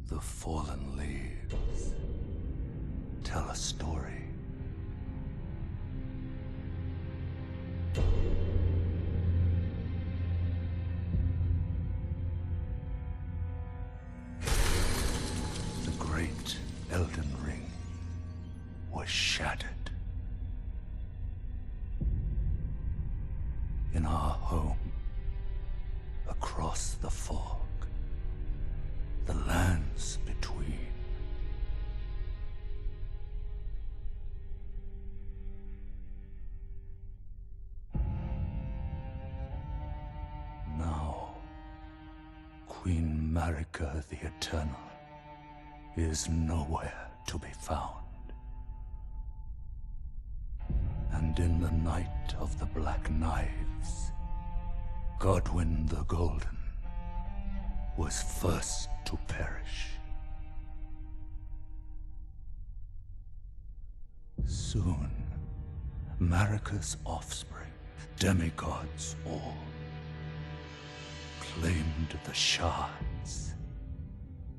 The fallen leaves tell a story. The great Elden Ring was shattered. In our home, across the fog, the lands between. Now, Queen Marika the Eternal is nowhere to be found. And in the night of the Black Knives, Godwyn the Golden was first to perish. Soon, Marika's offspring, demigods all, claimed the shards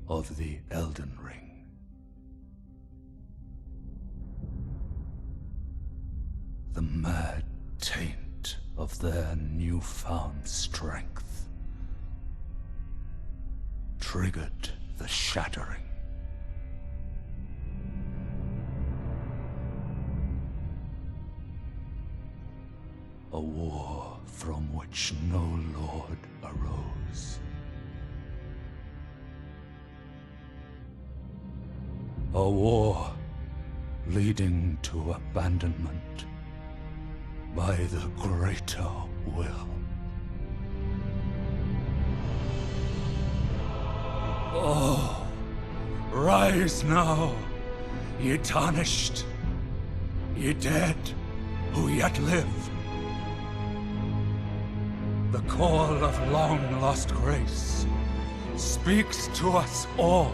of the Elden Ring. The mad taint of their newfound strength triggered the shattering. A war from which no lord arose. A war leading to abandonment by the greater will. Oh, rise now, ye tarnished, ye dead who yet live. The call of long-lost grace speaks to us all.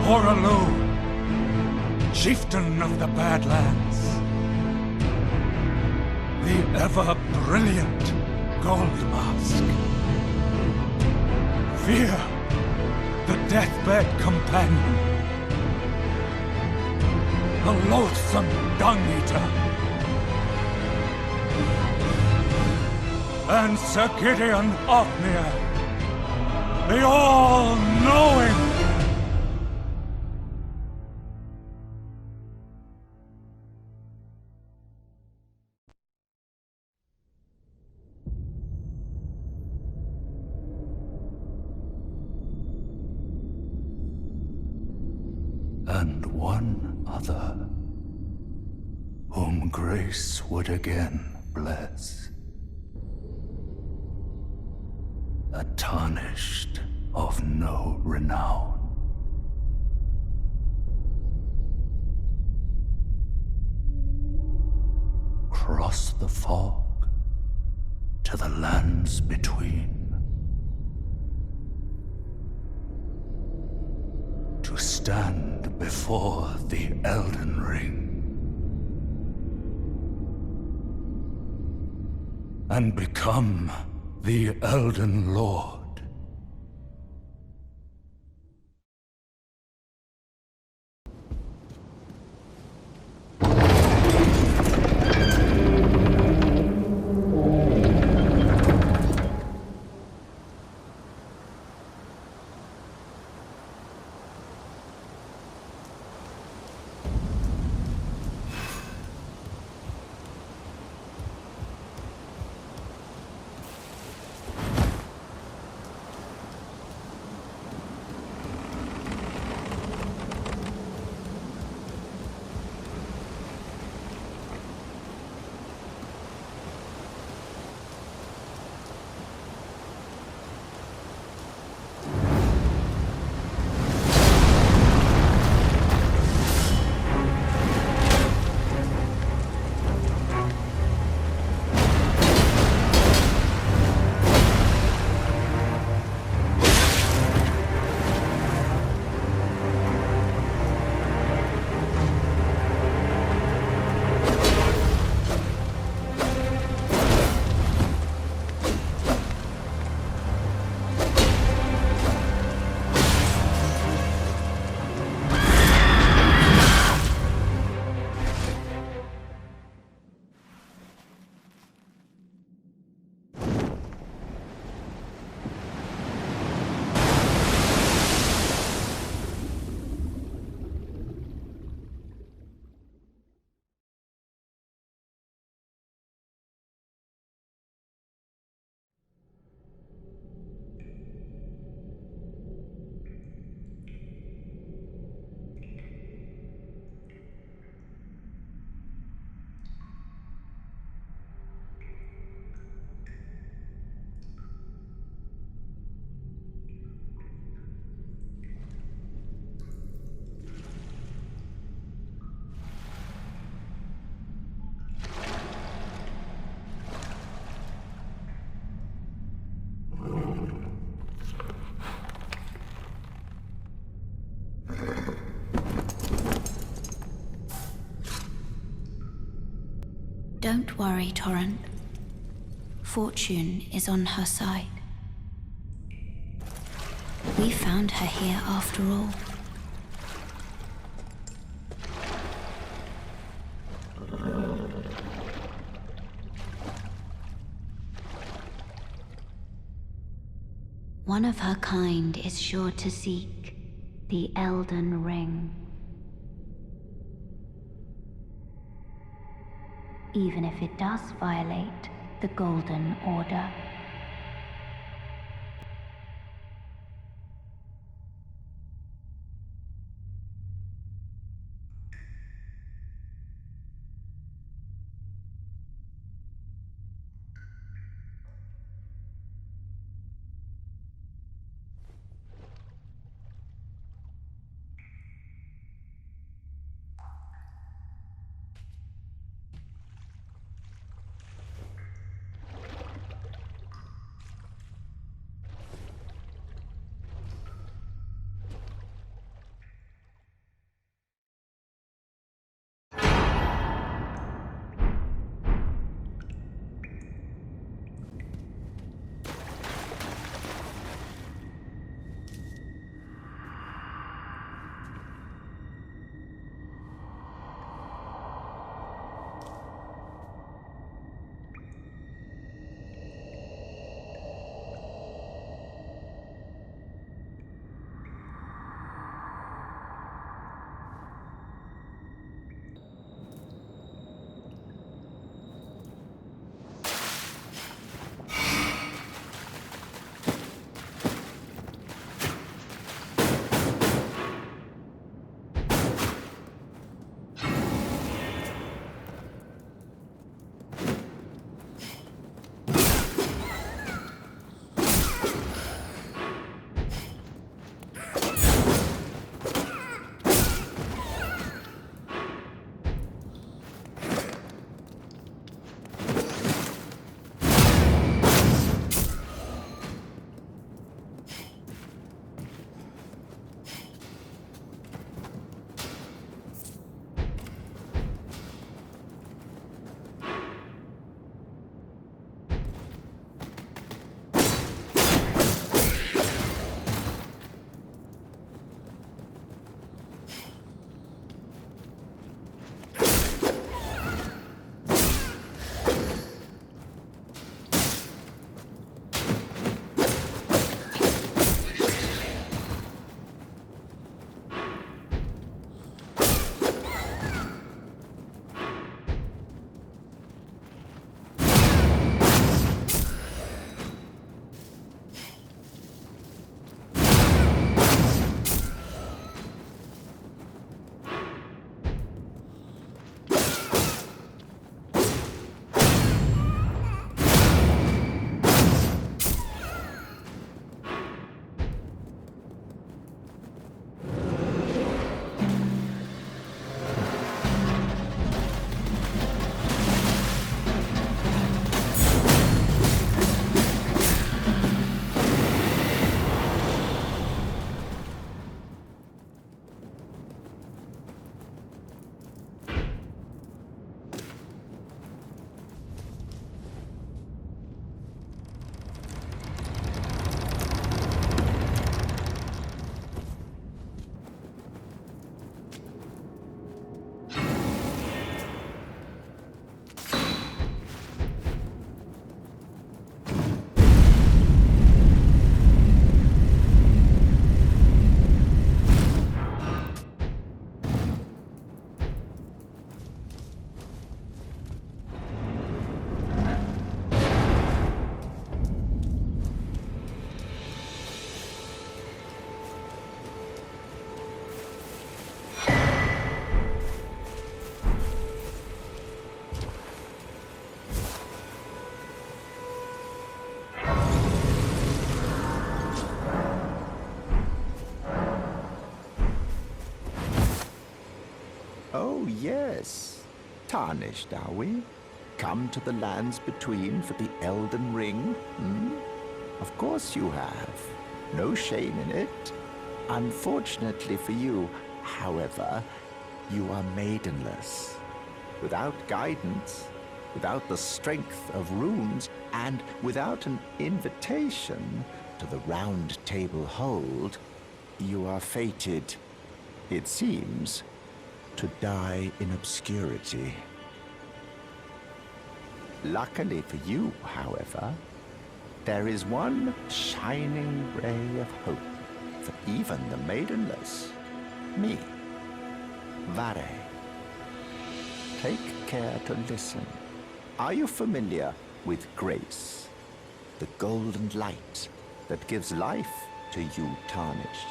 Horalu, chieftain of the Badlands, the ever-brilliant Gold Mask. Fear, the deathbed companion, the loathsome Dung-Eater, and Sir Gideon Ofnir, the all-knowing. And one other, whom grace would again bless. A tarnished of no renown. Cross the fog to the lands between. To stand before the Elden Ring and become the Elden Lord. Don't worry, Torrent. Fortune is on her side. We found her here after all. One of her kind is sure to seek the Elden Ring. Even if it does violate the Golden Order. Oh, yes. Tarnished, are we? Come to the lands between for the Elden Ring? Hmm? Of course you have. No shame in it. Unfortunately for you, however, you are maidenless. Without guidance, without the strength of runes, and without an invitation to the Round Table Hold, you are fated, it seems, to die in obscurity. Luckily for you, however, there is one shining ray of hope for even the maidenless. Me, Vare. Take care to listen. Are you familiar with grace? The golden light that gives life to you tarnished.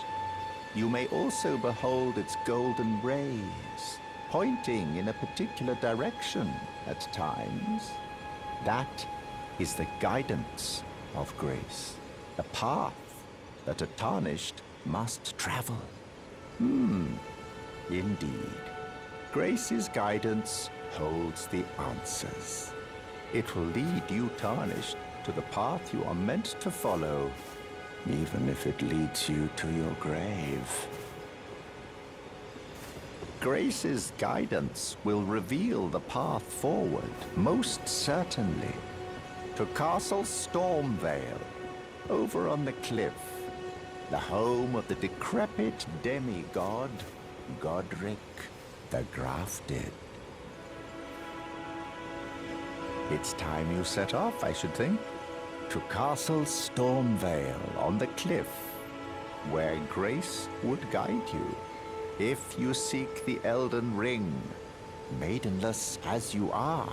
You may also behold its golden rays, pointing in a particular direction at times. That is the guidance of grace, a path that a tarnished must travel. Indeed. Grace's guidance holds the answers. It will lead you tarnished to the path you are meant to follow, even if it leads you to your grave. Grace's guidance will reveal the path forward, most certainly, to Castle Stormvale, over on the cliff, the home of the decrepit demigod, Godric the Grafted. It's time you set off, I should think, to Castle Stormvale on the cliff, where Grace would guide you, if you seek the Elden Ring, maidenless as you are.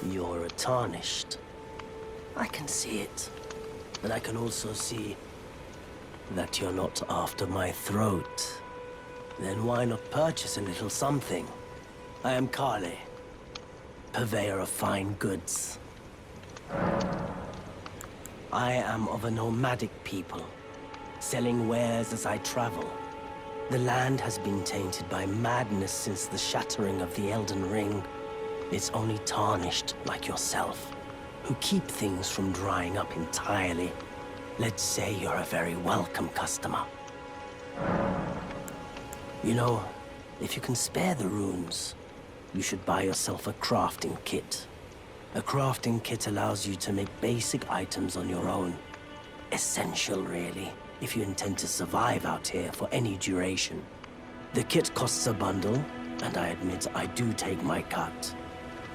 You're tarnished. I can see it. And I can also see that you're not after my throat. Then why not purchase a little something? I am Kale, purveyor of fine goods. I am of a nomadic people, selling wares as I travel. The land has been tainted by madness since the shattering of the Elden Ring. It's only tarnished like yourself, who keep things from drying up entirely. Let's say you're a very welcome customer. You know, if you can spare the runes, you should buy yourself a crafting kit. A crafting kit allows you to make basic items on your own. Essential, really, if you intend to survive out here for any duration. The kit costs a bundle, and I admit I do take my cut.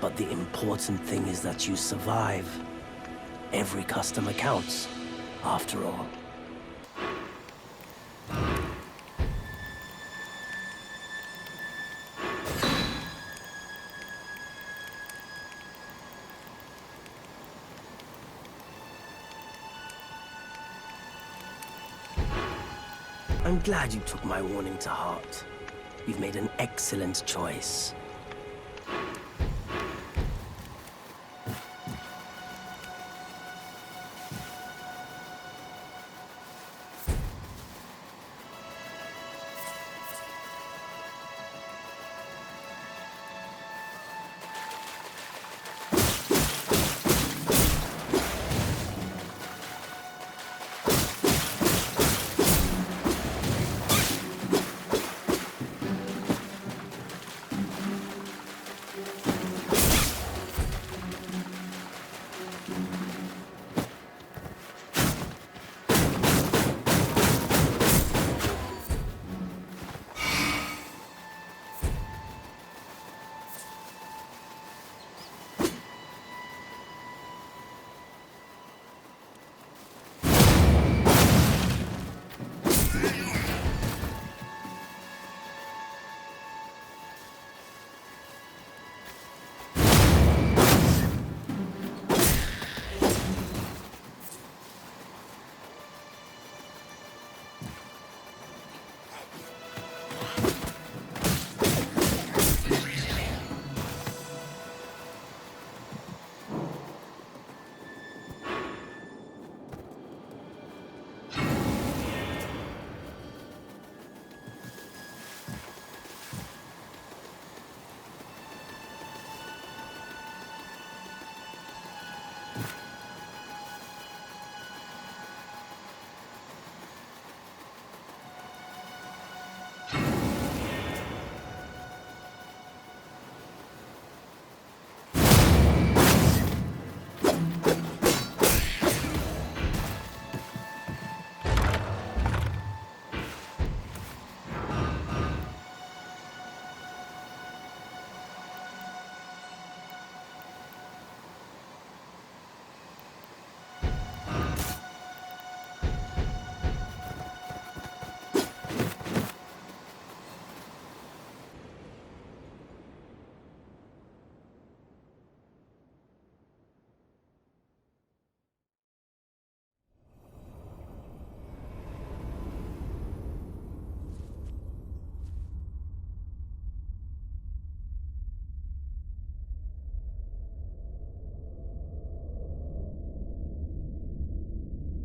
But the important thing is that you survive. Every customer counts, after all. I'm glad you took my warning to heart. You've made an excellent choice.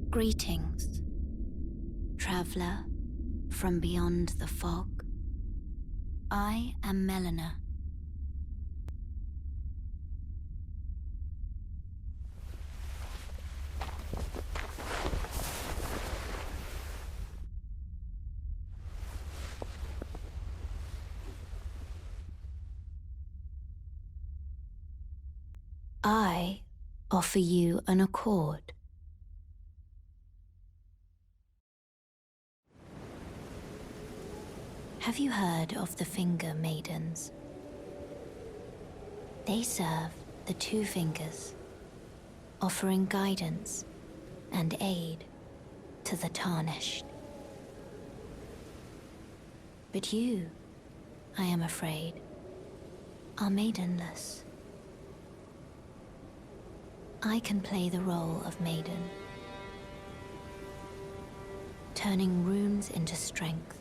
Greetings, traveler from beyond the fog. I am Melina. I offer you an accord. Have you heard of the Finger Maidens? They serve the two fingers, offering guidance and aid to the tarnished. But you, I am afraid, are maidenless. I can play the role of maiden, turning runes into strength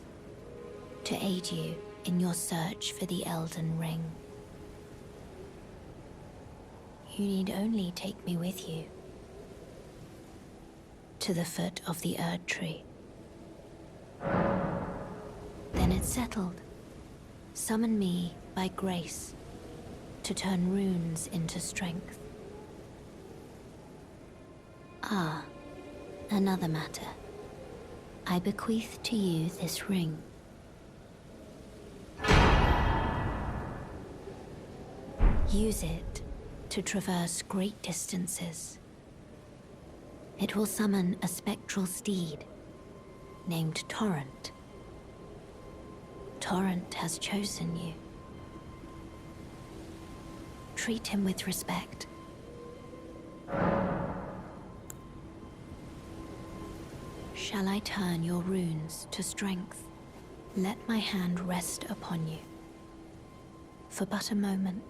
to aid you in your search for the Elden Ring. You need only take me with you to the foot of the Erd Tree. Then it's settled. Summon me by grace to turn runes into strength. Ah, another matter. I bequeath to you this ring. Use it to traverse great distances. It will summon a spectral steed named Torrent. Torrent has chosen you. Treat him with respect. Shall I turn your runes to strength? Let my hand rest upon you for but a moment.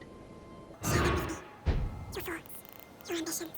Your thoughts, your ambitions.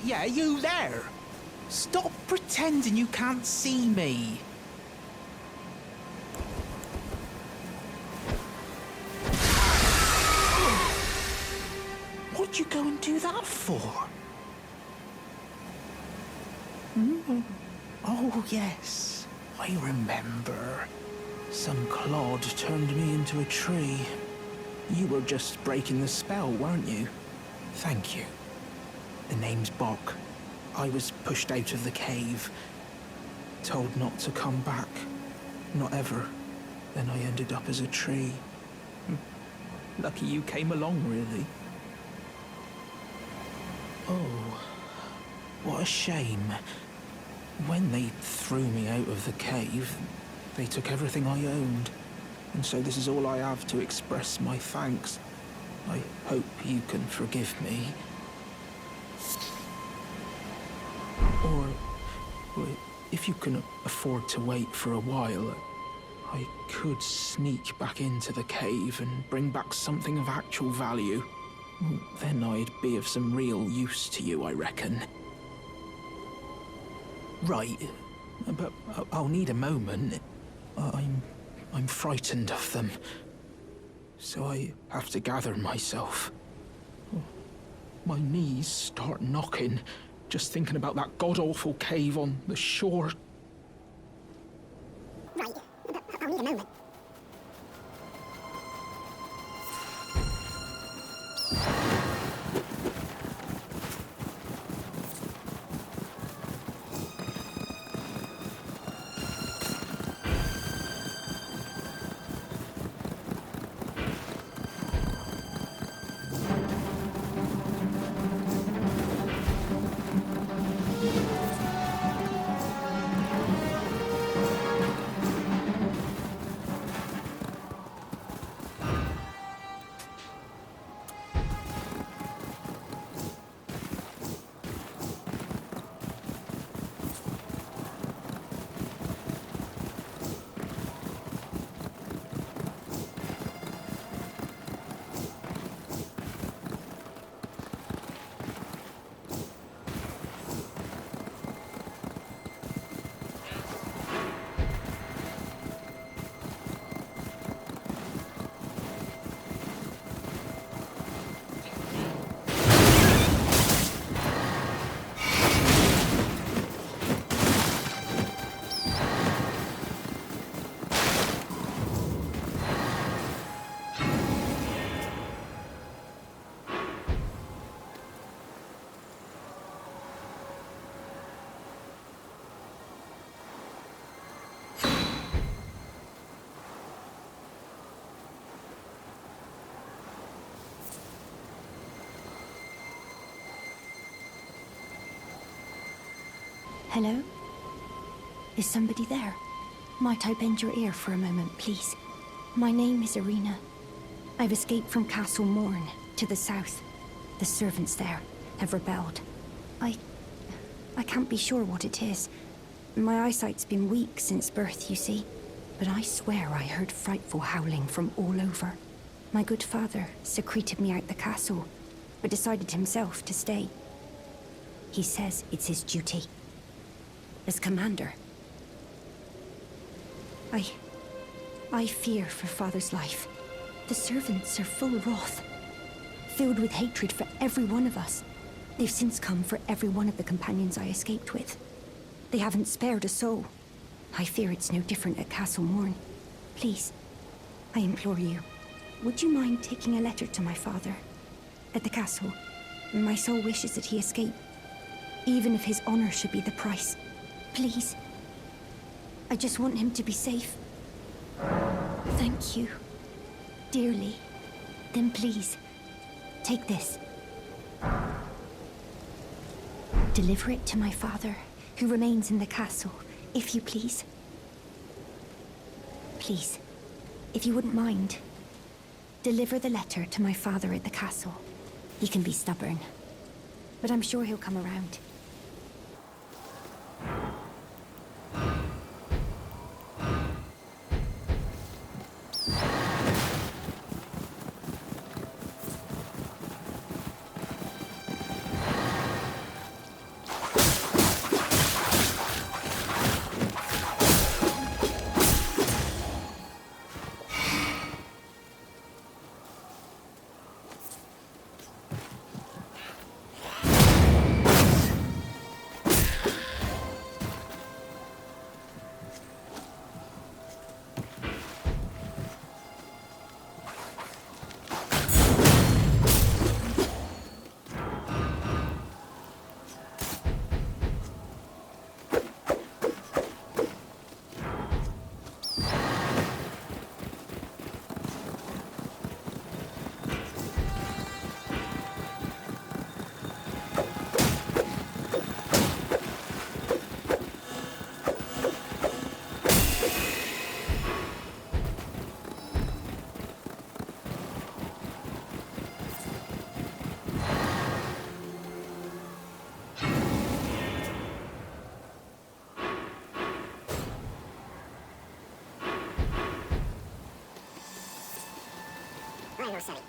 Yeah, you there! Stop pretending you can't see me. What'd you go and do that for? Oh, yes, I remember. Some clod turned me into a tree. You were just breaking the spell, weren't you? Thank you. The name's Bok. I was pushed out of the cave, told not to come back, not ever. Then I ended up as a tree. Lucky you came along, really. Oh, what a shame. When they threw me out of the cave, they took everything I owned. And so this is all I have to express my thanks. I hope you can forgive me. Or if you can afford to wait for a while, I could sneak back into the cave and bring back something of actual value. Then I'd be of some real use to you, I reckon. Right, but I'll need a moment. I'm frightened of them, so I have to gather myself. My knees start knocking, just thinking about that god-awful cave on the shore. Right, but I'll need a moment. Hello? Is somebody there? Might I bend your ear for a moment, please? My name is Irina. I've escaped from Castle Morn, to the south. The servants there have rebelled. I can't be sure what it is. My eyesight's been weak since birth, you see. But I swear I heard frightful howling from all over. My good father secreted me out the castle, but decided himself to stay. He says it's his duty. As commander. I fear for father's life. The servants are full wrath, filled with hatred for every one of us. They've since come for every one of the companions I escaped with. They haven't spared a soul. I fear it's no different at Castle Morn. Please, I implore you, would you mind taking a letter to my father? At the castle, my sole wish is that he escape, even if his honor should be the price. Please. I just want him to be safe. Thank you. Dearly. Then please, take this. Deliver it to my father, who remains in the castle, if you please. Please, if you wouldn't mind, deliver the letter to my father at the castle. He can be stubborn, but I'm sure he'll come around. I know, Sonny.